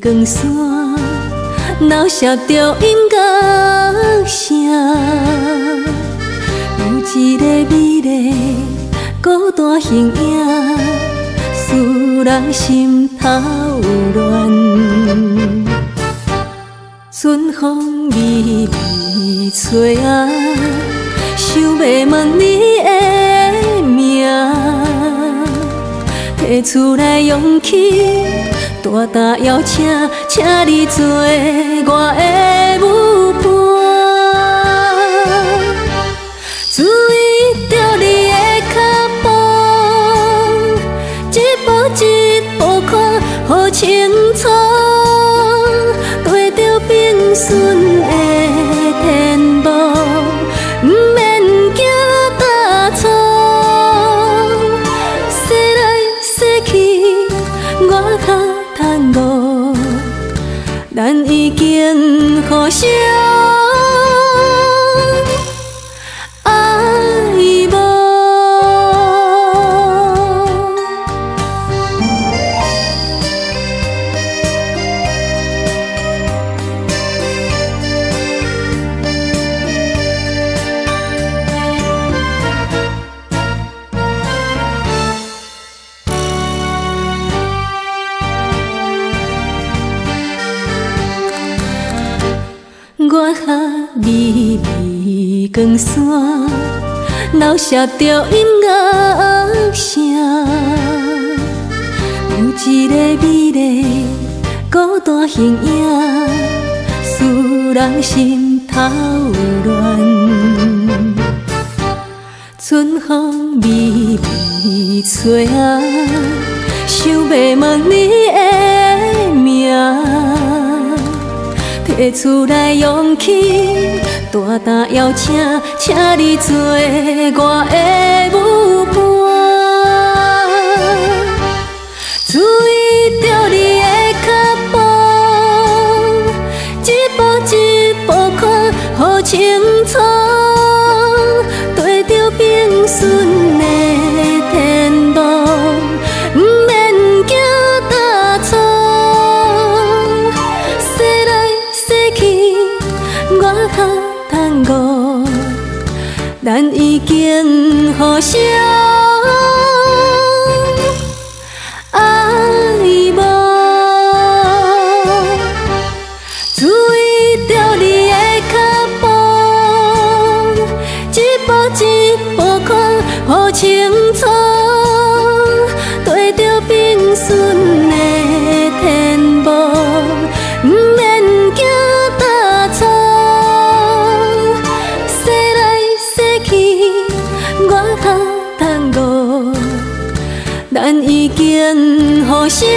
光线，闹摄着音乐声，有一个美丽孤单形影，使人心头乱。春风微微吹啊，想要问你的名，提出来勇气，大大邀请，请你做我的舞伴。注意着你的脚步，一步一步看，好清楚。对着平顺的天幕，不免惊大错。说来说去，我较通悟，咱已经互相爱慕。我较微微光线，闹摄着音乐声，有一个美丽孤单形影，使人心头乱。春风微微吹啊，想要问你的名。提出来勇气，大大邀请，请你做我的舞伴。注意着你的脚步，一步一步看，好清楚。对着平顺的天幕，不免惊大错。我较通悟，咱已经互相爱慕。注意着你的脚步，一步一步看，好清楚。对着平顺的天幕，不免惊大错。我较通悟，咱已经互相。